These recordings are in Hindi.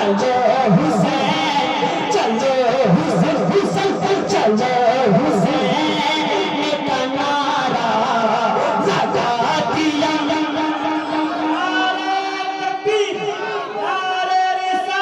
चलो हुसैन, चलो हुसैन, हुसैन चलो हुसैन का नारा लगा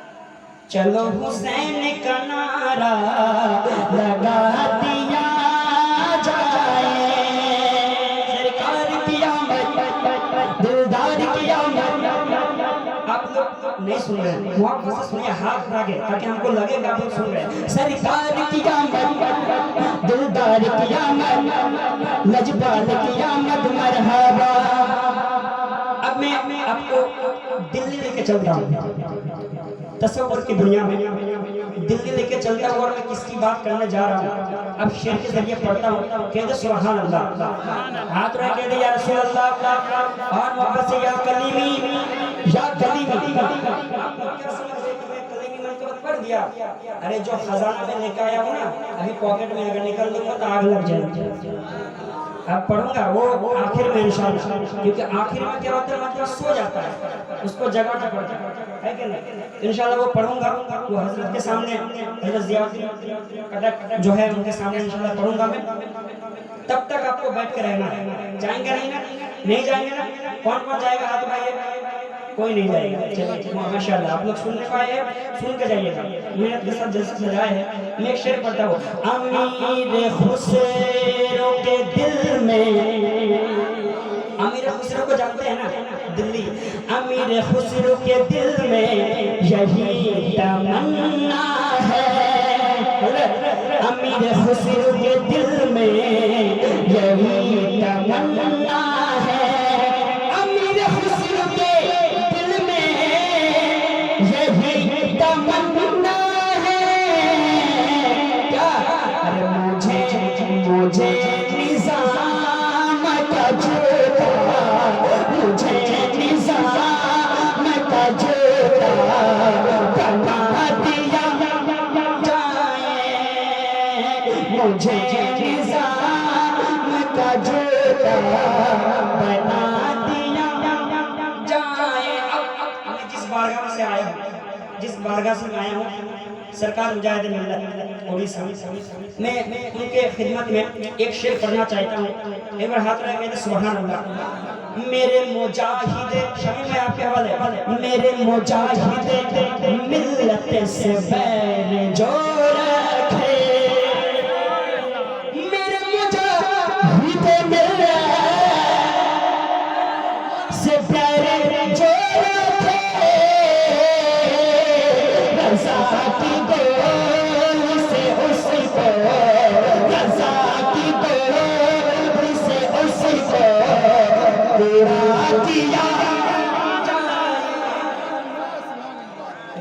दिया। चलो हुसैन का नारा लगा दिया जाए, सरकार की आमद, दिलदार की आमद। आप लोग नहीं सुन रहे, मोहब्बत से सुनिए, हाथ आगे ताकि हमको लगेगा आप लोग सुन रहे हैं। सरकार की आमद, दिलदार की आमद, लजपाल की आमद, मरहबा। अब मैं आपको दिल्ली लेके चलता हूँ, तस्वीर की दुनिया में दिल्ली लेके चलता हूँ और मैं किसकी बात करने जा रहा हूँ। अब शेर के जरिए पढ़ता हूँ, कहते सुभान अल्लाह, हाथ रख के या रसूल अल्लाह, और वापस से या कलीमी, या कलीमी। पढ़ दिया, अरे जो खजाना में लेकर आया हूँ ना, अभी पॉकेट में अगर निकल दूंगा तो आग लग जाएगी। अब पढ़ूंगा वो आखिर में इंशाल्लाह, क्योंकि आखिर में क्या होता है, मतलब सो जाता है, उसको जगाना पड़ता है कि नहीं। इंशाल्लाह वो पढ़ूंगा, वो हजरत के सामने, हजरत ज़ियाउद्दीन कटक जो है उनके सामने इंशाल्लाह पढ़ूंगा मैं। तब तक आपको बैठ के रहना है। जाएंगे नहीं ना? नहीं जाएंगे ना? कौन कौन जाएगा हाथ उठाइए। कोई नहीं जाएगा, चलिए माशाल्लाह। आप लोग सुनने को आए हैं, सुन के जाइएगा, मेहनत के साथ जैसे सजाए है। मैं एक शेर पढ़ता हूँ। अमीर खुसरो के दिल में, अमीर खुसरो को जानते हैं ना, दिल्ली। अमीर खुसरो के दिल में यही तमन्ना है, अमीर खुसरो के दिल में यही तमन्ना है, अमीर खुसरो के दिल में यही तमन्ना है। क्या? अरे मुझे मुझे निज़ाम का जोता, मुझे निज़ाम का जोता बना दिया जाए, मुझे निज़ाम का जोता बना दिया जाए। अब मैं जिस बारगाह से आया हूँ, जिस बारगाह से मैं आया हूँ, सरकार मुजाहिद मिल्लत उड़ीसा, मैं उनके खिदमत में एक शेर पढ़ना चाहता हूँ। एक बार हाथ रख के सुभान अल्लाह। मेरे मुजाहिद, शमी में आपके हवाले, मेरे मुजाहिद मिल्लत से बैर जो रखे, मेरे मुजाहिद मिल्लत से बैर जो रखे, रज़ा की गोद से उसको, रज़ा की गोद से उसको उड़ा दिया जाए,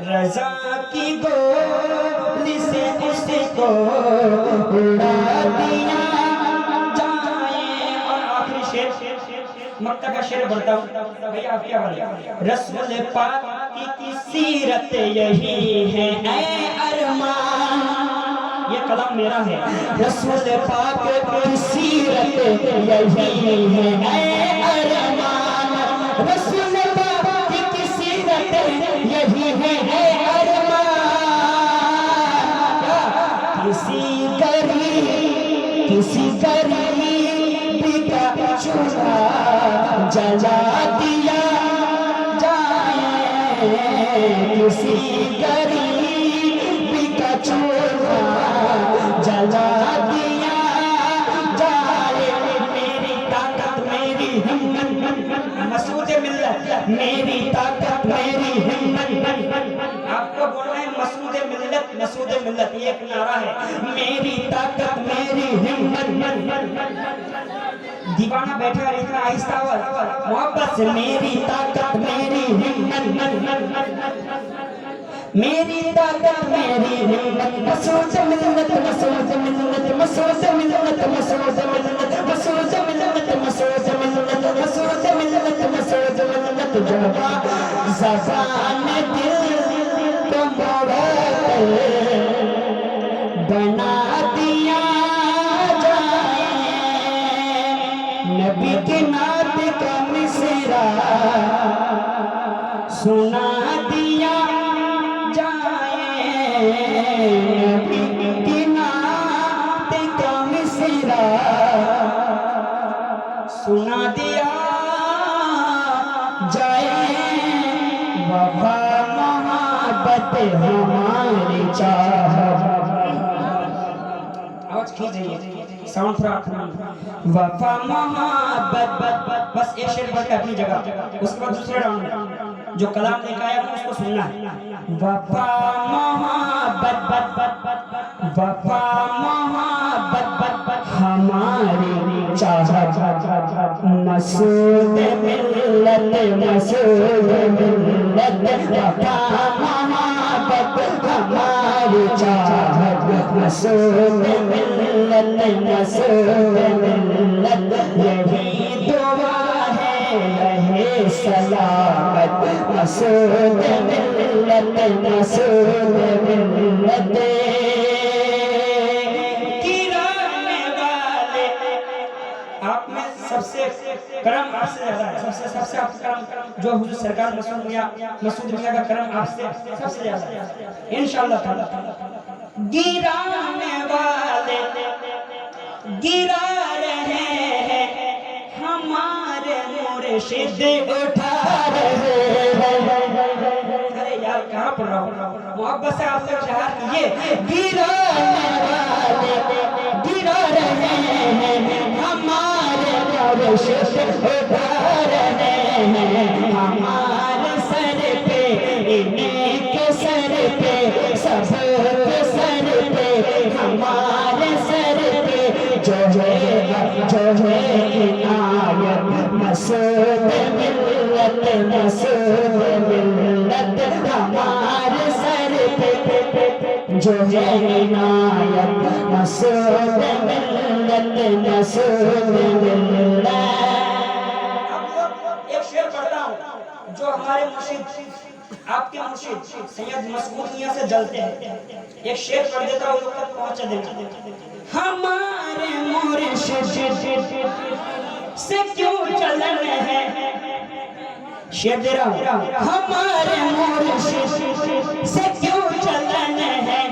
रज़ा की गोद से उसको उड़ा दिया जाए। और आखिरी शेर, मक्का का शेर पढ़ता हूँ भैया, आप क्या बोले। रसूल पाक की सीरत यही है ऐ अरमान, ये कलाम मेरा है। रसूल पाक की सीरत यही है ऐ अरमान, रसूल पाक की सीरत यही है ऐ अरमान। किसी गरीब का चूल्हा जला दिया जाए, किसी गरीब का चूल्हा जला दिया जाए। मेरी ताकत मेरी हिम्मत, मसूद मिल्लत, मेरी ताकत मेरी हिम्मत। आपको बोलना है मसूद मिल्लत, मसूद मिल्लत, ये एक नारा है। मेरी ताकत मेरी हिम्मत। दीवाना बैठा है इतना आहिस्ता मोहब्बत से। मेरी ताकत मेरी हिम्मत, मेरी ताकत मेरी हिम्मत, मसूद मिल्लत, मसूद मिल्लत, मसूद मिल्लत, मसूद मिल्लत, मसूद मिल्लत, मसूद मिल्लत, मसूद मिल्लत, मसूद मिल्लत। जबा ज़बान दिल तो मोड़े बना दिया जाए, नबी के नात का मिसरा सुना दिया जाए, नबी के नात का मिसरा सुना दिया जाए। वफा मोहब्बत हमारी चाहत, आवाज खींचिए, साउंड थोड़ा। वफा मोहब्बत, बस एक शेर पढ़ के अपनी जगह, उसके बाद दूसरे राउंड में जो कलाम लेकर आया उसको सुनना है। वफा मोहब्बत, वफा मोहब्बत हमारी चाहत, मसूद मिल्लत, मसूद मिल्लत, वफा मोहब्बत हमारी चाहत, मसूद मिल्लत, मसूद मिल्लत, यही दुआ है रहे सलामत, मसूद मिल्लत, मसूद मिल्लत। आप में सबसे करम आपसे ज्यादा है, सबसे आपका करम जो हुजूर सरकार मसूद मियां का करम आपसे सबसे ज्यादा है इंशाअल्लाह ताला। गिराने वाले गिरा रहे हैं, हमारे मुर्शिद उठा रहे हैं। अरे यार कहाँ पढ़ रहा हूँ, मोहब्बत से आपसे इजहार कीजिए। गिराने वाले गिरा रहे हैं, हमारे मुर्शिद उठा रहे हैं, हमारे सर पे इन्हीं के सर पे सबके सर पे, हमारे सर पे जो है इनायत, मसूद मिल्लत, मसूद मिल्लत, हमारे सर पे जो है इनायत, मसूद मिल्लत, मसूद मिल्लत। एक शेर पढ़ता हूँ जो हमारे मुर्शिद आपके मुर्शिद सैयद मसऊद मियां से जलते हैं। एक शेर पढ़ देता हूँ, लोग तक पहुंचा देना। हमारे मुर्शिद से क्यों जलन है, शेर दे रहा हूँ। हमारे मुर्शिद से क्यों जलन है,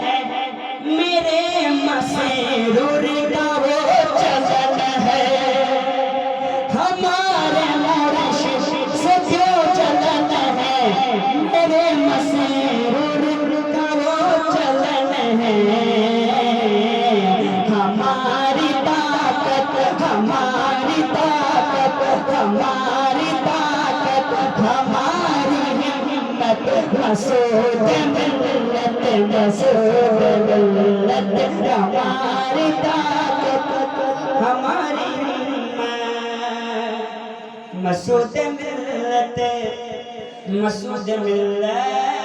मेरे मसरूर का वो चलन है। हमारे मुर्शिद से क्यों जलन है, मेरे मसरूर का वो चलन है। हमारी ताकत, हमारी ताकत, हमारी ताकत, हमारी हिम्मत, मसूद मिल्लत, मसूद मिल्लत, हमारी ताकत, हमारी हिम्मत, मसूद मिल्लत, मसूद मिल्लत।